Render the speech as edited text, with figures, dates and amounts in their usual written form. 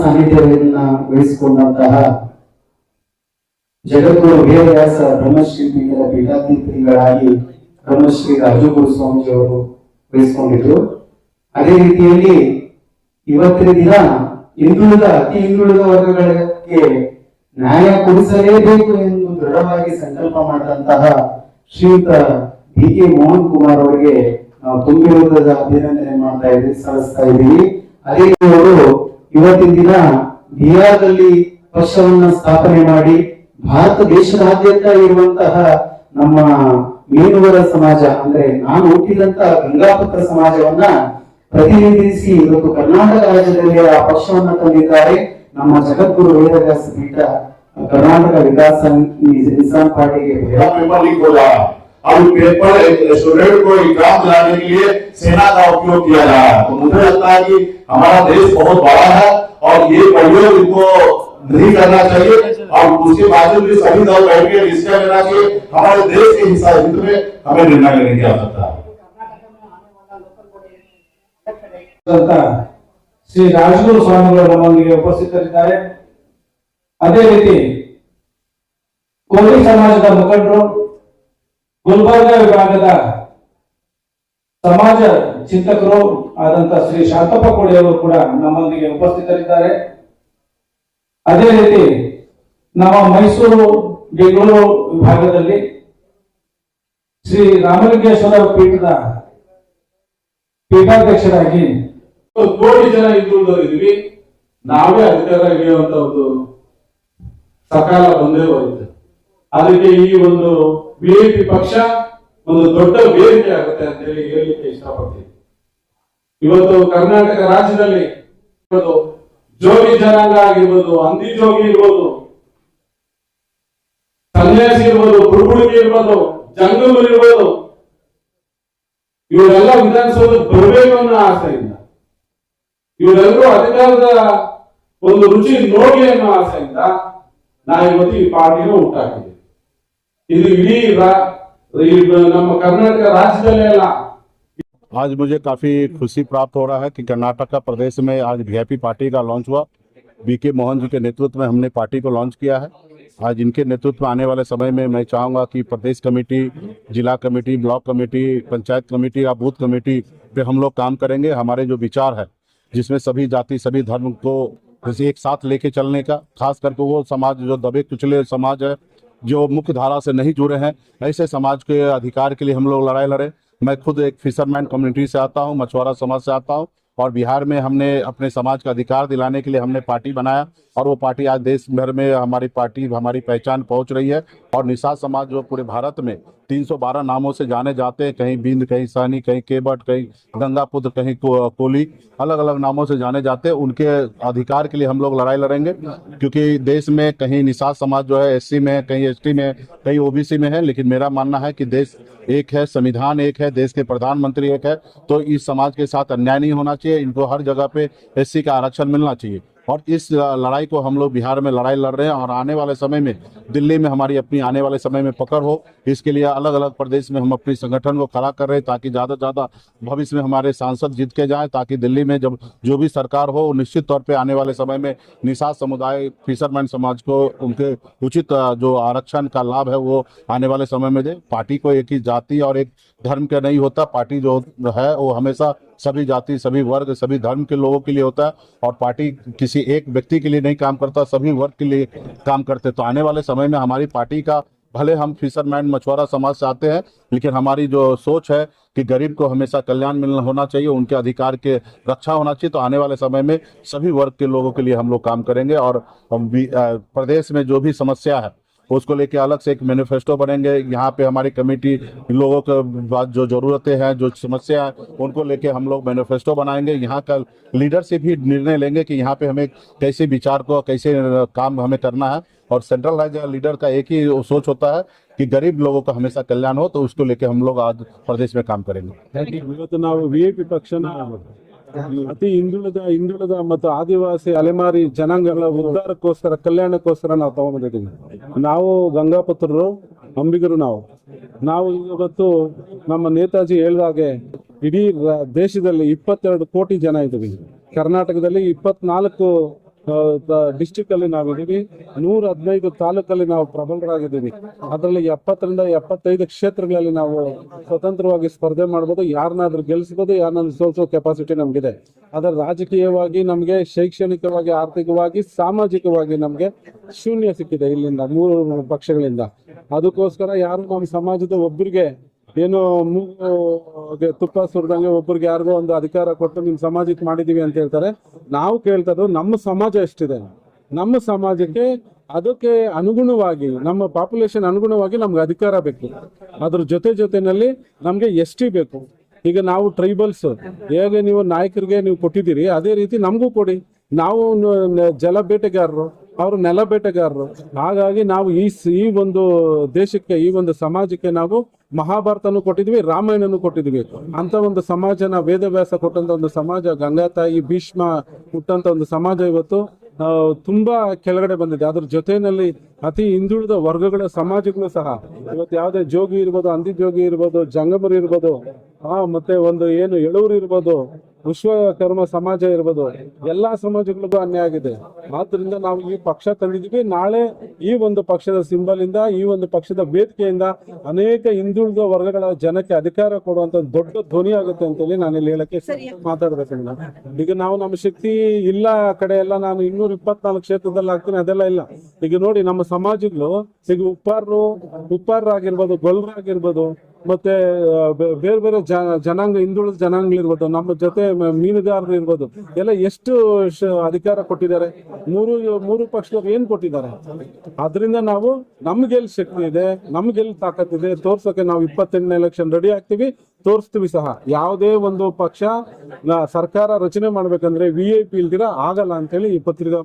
ಸಾನ್ನಿಧ್ಯವನ್ನ ವಹಿಸಿಕೊಂಡಂತಹ ಜಗದ್ಗುರು ವೇದವ್ಯಾಸ ಬ್ರಹ್ಮಶ್ರೀ ಪೀಠದ ಪೀಠಾಧಿಪತಿಗಳಾಗಿ ಬ್ರಹ್ಮಶ್ರೀ ರಾಜಗುರು ಸ್ವಾಮೀಜಿಯವರು ವಹಿಸಿಕೊಂಡಿದ್ರು. ಅದೇ ರೀತಿಯಲ್ಲಿ ಇವತ್ತಿನ ದಿನ ಅತಿ ಹಿಂದುಳಿದ ವರ್ಗಗಳಿಗೆ ನ್ಯಾಯ ಕೊಡಿಸಲೇಬೇಕು ಎಂದು ದೃಢವಾಗಿ ಸಂಕಲ್ಪ ಮಾಡಿದಂತಹ ಶ್ರೀಯುತ ಡಿ.ಕೆ. ಮೋಹನ್ ಕುಮಾರ್ ಅವರಿಗೆ ನಾವು ತುಂಬಿರುವುದರ ಅಭಿನಂದನೆ ಸಲ್ಲಿಸ್ತಾ ಇದ್ದೀವಿ. ಅದೇ ಅವರು ಇವತ್ತಿನ ದಿನ ಬಿಹಾರದಲ್ಲಿ ಪಕ್ಷವನ್ನ ಸ್ಥಾಪನೆ ಮಾಡಿ ಭಾರತ ದೇಶದಾದ್ಯಂತ ಇರುವಂತಹ ನಮ್ಮ ಮೀನುವರ ಸಮಾಜ ಅಂದ್ರೆ ನಾನು ಹುಟ್ಟಿದಂತಹ ಗಂಗಾಪುತ್ರ ಸಮಾಜವನ್ನ ಪ್ರತಿನಿಧಿಸಿ ಇವತ್ತು ಕರ್ನಾಟಕ ರಾಜ್ಯದಲ್ಲಿ ಆ ಪಕ್ಷವನ್ನ ತಂದಿದ್ದಾರೆ. ನಮ್ಮ ಜಗದ್ಗುರು ವೇದವ್ಯಾಸ ಪೀಠ कर्नाटक विकास इंसान पार्टी के पेपर लीक हो रहा है और पेपर स्टूडेंट को एग्जाम दिलाने के लिए सेना का उपयोग किया जा रहा है। तो मुझे लगता है कि हमारा देश बहुत बड़ा है और ये प्रयोग इनको नहीं करना चाहिए और उसके बावजूद भी सभी दल बैठ के डिसीजन लेना चाहिए। हमारे देश के हित में हमें निर्णय लेने की आवश्यकता है। श्री राजगुरु स्वामी नम्मೊಂದಿಗೆ ಉಪಸ್ಥಿತರಿದ್ದಾರೆ. ಅದೇ ರೀತಿ ಕೋಲಿ ಸಮಾಜದ ಮುಖಂಡರು ಗುಲ್ಬರ್ಗ ವಿಭಾಗದ ಸಮಾಜ ಚಿಂತಕರು ಆದಂತ ಶ್ರೀ ಶಾಂತಪ್ಪ ಕೋಳಿ ಅವರು ಕೂಡ ನಮ್ಮೊಂದಿಗೆ ಉಪಸ್ಥಿತರಿದ್ದಾರೆ. ಅದೇ ರೀತಿ ನಮ್ಮ ಮೈಸೂರು ಬೆಂಗಳೂರು ವಿಭಾಗದಲ್ಲಿ ಶ್ರೀ ರಾಮಲಿಂಗೇಶ್ವರ ಪೀಠದ ಪೀಠಾಧ್ಯಕ್ಷರಾಗಿ ಕೋಟಿ ಜನ ಇದ್ದೀವಿ. ನಾವೇ ಅಧಿಕಾರ ಹಿಡಿಯುವಂತ ಒಂದು ಸಕಾಲ ಬಂದೇ ಬರುತ್ತೆ. ಅದಕ್ಕೆ ಈ ಒಂದು ಬಿಜೆಪಿ ಪಕ್ಷ ಒಂದು ದೊಡ್ಡ ವೇದಿಕೆ ಆಗುತ್ತೆ ಅಂತ ಹೇಳಿ ಹೇಳಲಿಕ್ಕೆ ಇಷ್ಟಪಡ್ತೀನಿ. ಇವತ್ತು ಕರ್ನಾಟಕ ರಾಜ್ಯದಲ್ಲಿ ಜೋಗಿ ಜನಾಂಗ ಆಗಿರ್ಬೋದು, ಅಂದಿ ಜೋಗಿ ಇರ್ಬೋದು, ಸನ್ಯಾಸಿ ಇರ್ಬೋದು, ಬುಡುಬುಡುಗಿ ಇರ್ಬೋದು, ಜಂಗಮರು ಇರ್ಬೋದು, ಇವರೆಲ್ಲ ವಿಧಾನಸೌಧಕ್ಕೆ ಬರಬೇಕು ಅನ್ನೋ ಆಸೆಯಿಂದ, ಇವರೆಲ್ಲರೂ ಅಧಿಕಾರದ ಒಂದು ರುಚಿ ನೋಡಿ ಅನ್ನೋ ಆಸೆಯಿಂದ ನಾವು ಇವತ್ತು ಈ ಪಾರ್ಟಿನ ಹುಟ್ಟಾಕಿದ್ದೀವಿ. ಇದು ಇಡೀ ನಮ್ಮ ಕರ್ನಾಟಕ ರಾಜ್ಯದಲ್ಲೇ ಅಲ್ಲ. आज मुझे काफ़ी खुशी प्राप्त हो रहा है कि कर्नाटक का प्रदेश में आज वीआईपी पार्टी का लॉन्च हुआ। बी.के. मोहन जी के नेतृत्व में हमने पार्टी को लॉन्च किया है। आज इनके नेतृत्व में आने वाले समय में मैं चाहूँगा कि प्रदेश कमेटी, जिला committee, block committee, panchayat committee या बूथ कमेटी पे हम लोग काम करेंगे। हमारे जो विचार है जिसमें सभी जाति सभी धर्म को एक साथ लेके चलने का, खास करके वो समाज जो दबे कुचले समाज है, जो मुख्य धारा से नहीं जुड़े हैं, ऐसे समाज के अधिकार के लिए हम लोग लड़ाई लड़े। मैं खुद एक फिशरमैन कम्युनिटी से आता हूँ, मछुआरा समाज से आता हूँ और बिहार में हमने अपने समाज का अधिकार दिलाने के लिए हमने पार्टी बनाया और वो पार्टी आज देश भर में हमारी पार्टी हमारी पहचान पहुँच रही है। और निषाद समाज जो पूरे भारत में 312 नामों से जाने जाते हैं, कहीं बिंद, कहीं सहनी, कहीं केवट, कहीं गंगापुत्र, कहीं कोली, अलग अलग नामों से जाने जाते हैं। उनके अधिकार के लिए हम लोग लड़ाई लड़ेंगे, क्योंकि देश में कहीं निषाद समाज जो है एससी में है, कहीं एसटी में है, कहीं ओबीसी में है, लेकिन मेरा मानना है कि देश एक है, संविधान एक है, देश के प्रधानमंत्री एक है, तो इस समाज के साथ अन्याय नहीं होना चाहिए। इनको हर जगह पे एससी का आरक्षण मिलना चाहिए और इस लड़ाई को हम लोग बिहार में लड़ाई लड़ रहे हैं। और आने वाले समय में दिल्ली में हमारी अपनी आने वाले समय में पकड़ हो, इसके लिए अलग अलग प्रदेश में हम अपनी संगठन को खड़ा कर रहे हैं, ताकि ज़्यादा से ज़्यादा भविष्य में हमारे सांसद जीत के जाएं, ताकि दिल्ली में जब जो भी सरकार हो निश्चित तौर पे आने वाले समय में निषाद समुदाय, फिशरमैन समाज को उनके उचित जो आरक्षण का लाभ है वो आने वाले समय में दे। पार्टी को एक ही जाति और एक धर्म का नहीं होता, पार्टी जो है वो हमेशा सभी जाति सभी वर्ग सभी धर्म के लोगों के लिए होता है और पार्टी किसी एक व्यक्ति के लिए नहीं काम करता, सभी वर्ग के लिए काम करते। तो आने वाले समय में हमारी पार्टी का, भले हम फिशरमैन मछुआरा समाज से आते हैं, लेकिन हमारी जो सोच है कि गरीब को हमेशा कल्याण मिलना होना चाहिए, उनके अधिकार के रक्षा होना चाहिए। तो आने वाले समय में सभी वर्ग के लोगों के लिए हम लोग काम करेंगे और प्रदेश में जो भी समस्या है उसको लेके अलग से एक मैनिफेस्टो बनेंगे। यहाँ पे हमारी कमेटी लोगों के बाद जो ज़रूरतें हैं, जो समस्या है, उनको लेके हम लोग मैनिफेस्टो बनाएंगे। यहाँ का लीडर से भी निर्णय लेंगे कि यहाँ पे हमें कैसे विचार को कैसे काम हमें करना है। और सेंट्रल लीडर का एक ही सोच होता है कि गरीब लोगों का हमेशा कल्याण हो, तो उसको लेके हम लोग आज प्रदेश में काम करेंगे। ಇವತ್ತು ನಾವು ವಿಐಪಿ ಪಕ್ಷನ ಅತಿ ಹಿಂದುಳಿದ ಮತ್ತು ಆದಿವಾಸಿ ಅಲೆಮಾರಿ ಜನಾಂಗಗಳ ಉದ್ಧಾರಕ್ಕೋಸ್ಕರ ಕಲ್ಯಾಣಕ್ಕೋಸ್ಕರ ನಾವು ತಗೊಂಡ್ಬಂದಿದ್ದೀವಿ. ನಾವು ಗಂಗಾಪುತ್ರರು, ಅಂಬಿಗರು. ನಾವು ಇವತ್ತು ನಮ್ಮ ನೇತಾಜಿ ಹೇಳಿದಾಗೆ ಇಡೀ ದೇಶದಲ್ಲಿ 22 ಕೋಟಿ ಜನ ಇದ್ದೀವಿ. ಕರ್ನಾಟಕದಲ್ಲಿ 24 ಡಿಸ್ಟಿಕ್ ಅಲ್ಲಿ ನಾವಿದ್ದೀವಿ, 115 ತಾಲೂಕಲ್ಲಿ ನಾವು ಪ್ರಬಲರಾಗಿದ್ದೀವಿ. ಅದರಲ್ಲಿ 70ರಿಂದ 75 ಕ್ಷೇತ್ರಗಳಲ್ಲಿ ನಾವು ಸ್ವತಂತ್ರವಾಗಿ ಸ್ಪರ್ಧೆ ಮಾಡ್ಬೋದು, ಯಾರನ್ನಾದ್ರೂ ಗೆಲ್ಲಿಸ್ಬೋದು, ಯಾರನ್ನಾದ್ರೂ ಸೋಲಿಸೋ ಕೆಪಾಸಿಟಿ ನಮಗಿದೆ. ಅದರ ರಾಜಕೀಯವಾಗಿ ನಮಗೆ, ಶೈಕ್ಷಣಿಕವಾಗಿ, ಆರ್ಥಿಕವಾಗಿ, ಸಾಮಾಜಿಕವಾಗಿ ನಮಗೆ ಶೂನ್ಯ ಸಿಕ್ಕಿದೆ ಇಲ್ಲಿಂದ 3 ಪಕ್ಷಗಳಿಂದ. ಅದಕ್ಕೋಸ್ಕರ ಯಾರು ನಮ್ಮ ಸಮಾಜದ ಒಬ್ಬರಿಗೆ ಏನೋ ಮೂಗಿಗೆ ತುಪ್ಪ ಸುರಿದಂಗೆ ಒಬ್ಬರಿಗೆ ಯಾರಿಗೋ ಒಂದು ಅಧಿಕಾರ ಕೊಟ್ಟು ನಿಮ್ಮ ಸಮಾಜಕ್ಕೆ ಮಾಡಿದೀವಿ ಅಂತ ಹೇಳ್ತಾರೆ. ನಾವು ಕೇಳ್ತಾ ಇರೋದು ನಮ್ಮ ಸಮಾಜ ಎಷ್ಟಿದೆ, ನಮ್ಮ ಸಮಾಜಕ್ಕೆ ಅದಕ್ಕೆ ಅನುಗುಣವಾಗಿ, ನಮ್ಮ ಪಾಪ್ಯುಲೇಷನ್ ಅನುಗುಣವಾಗಿ ನಮ್ಗೆ ಅಧಿಕಾರ ಬೇಕು. ಅದ್ರ ಜೊತೆನಲ್ಲಿ ನಮ್ಗೆ ST ಬೇಕು. ಈಗ ನಾವು ಟ್ರೈಬಲ್ಸ್, ಹೇಗೆ ನೀವು ನಾಯಕರಿಗೆ ನೀವು ಕೊಟ್ಟಿದ್ದೀರಿ ಅದೇ ರೀತಿ ನಮಗೂ ಕೊಡಿ. ನಾವು ಜಲ ಬೇಟೆಗಾರರು, ಅವರು ನೆಲ ಬೇಟೆಗಾರರು. ಹಾಗಾಗಿ ನಾವು ಈ ಒಂದು ದೇಶಕ್ಕೆ, ಈ ಒಂದು ಸಮಾಜಕ್ಕೆ ನಾವು ಮಹಾಭಾರತನೂ ಕೊಟ್ಟಿದ್ವಿ, ರಾಮಾಯಣನೂ ಕೊಟ್ಟಿದ್ವಿ. ಅಂತ ಒಂದು ಸಮಾಜನ, ವೇದವ್ಯಾಸ ಕೊಟ್ಟಂತ ಒಂದು ಸಮಾಜ, ಗಂಗಾತಾಯಿ, ಭೀಷ್ಮ ಹುಟ್ಟಂತ ಒಂದು ಸಮಾಜ ಇವತ್ತು ತುಂಬಾ ಕೆಳಗಡೆ ಬಂದಿದೆ. ಅದ್ರ ಜೊತೆಯಲ್ಲಿ ಅತಿ ಹಿಂದುಳಿದ ವರ್ಗಗಳ ಸಮಾಜಗಳು ಸಹ ಇವತ್ತು ಯಾವುದೇ ಜೋಗಿ ಇರ್ಬೋದು, ಅಂದಿ ಜೋಗಿ ಇರ್ಬೋದು, ಜಂಗಮರು ಇರ್ಬೋದು, ಮತ್ತೆ ಒಂದು ಏನು ಎಳೂರು ಇರ್ಬೋದು, ವಿಶ್ವಕರ್ಮ ಸಮಾಜ ಇರ್ಬೋದು, ಎಲ್ಲಾ ಸಮಾಜಗಳಿಗೂ ಅನ್ಯಾಯ ಆಗಿದೆ. ಆದ್ರಿಂದ ನಾವು ಈ ಪಕ್ಷ ತಂದಿದ್ವಿ. ನಾಳೆ ಈ ಒಂದು ಪಕ್ಷದ ಸಿಂಬಲ್ ಇಂದ, ಈ ಒಂದು ಪಕ್ಷದ ವೇದಿಕೆಯಿಂದ ಅನೇಕ ಹಿಂದುಳಿದ ವರ್ಗಗಳ ಜನಕ್ಕೆ ಅಧಿಕಾರ ಕೊಡುವಂತ ದೊಡ್ಡ ಧ್ವನಿ ಆಗುತ್ತೆ ಅಂತೇಳಿ ನಾನು ಇಲ್ಲಿ ಹೇಳಕ್ಕೆ ಮಾತಾಡ್ಬೇಕು. ಈಗ ನಾವು ನಮ್ಮ ಶಕ್ತಿ ಇಲ್ಲ ಕಡೆ ಎಲ್ಲ ನಾನು 224 ಕ್ಷೇತ್ರದಲ್ಲಿ ಆಗ್ತೀನಿ, ಅದೆಲ್ಲ ಇಲ್ಲ. ಈಗ ನೋಡಿ ನಮ್ಮ ಸಮಾಜಗಳು, ಈಗ ಉಪ್ಪಾರರಾಗಿರ್ಬೋದು, ಗೊಲ್ರಾಗಿರ್ಬೋದು, ಮತ್ತೆ ಬೇರೆ ಬೇರೆ ಜನಾಂಗ, ಹಿಂದುಳಿದ ಜನಾಂಗಗಳಿರ್ಬೋದು, ನಮ್ಮ ಜೊತೆ ಮೀನುಗಾರರು ಇರ್ಬೋದು, ಎಲ್ಲ ಎಷ್ಟು ಅಧಿಕಾರ ಕೊಟ್ಟಿದ್ದಾರೆ. ಮೂರು ಪಕ್ಷದವ್ರು ಏನ್ ಕೊಟ್ಟಿದ್ದಾರೆ. ಅದರಿಂದ ನಾವು ನಮ್ಗೆಲ್ ಶಕ್ತಿ ಇದೆ, ನಮ್ಗೆಲ್ ತಾಕತ್ತಿದೆ ತೋರ್ಸೋಕೆ ನಾವು 28ನೇ ಎಲೆಕ್ಷನ್ ರೆಡಿ ಆಗ್ತೀವಿ, ತೋರಿಸ್ತೀವಿ ಸಹ. ಯಾವುದೇ ಒಂದು ಪಕ್ಷ ಸರ್ಕಾರ ರಚನೆ ಮಾಡ್ಬೇಕಂದ್ರೆ VIP ಇಲ್ದಿರ ಆಗಲ್ಲ ಅಂತೇಳಿ ಈ ಪತ್ರಿಕಾ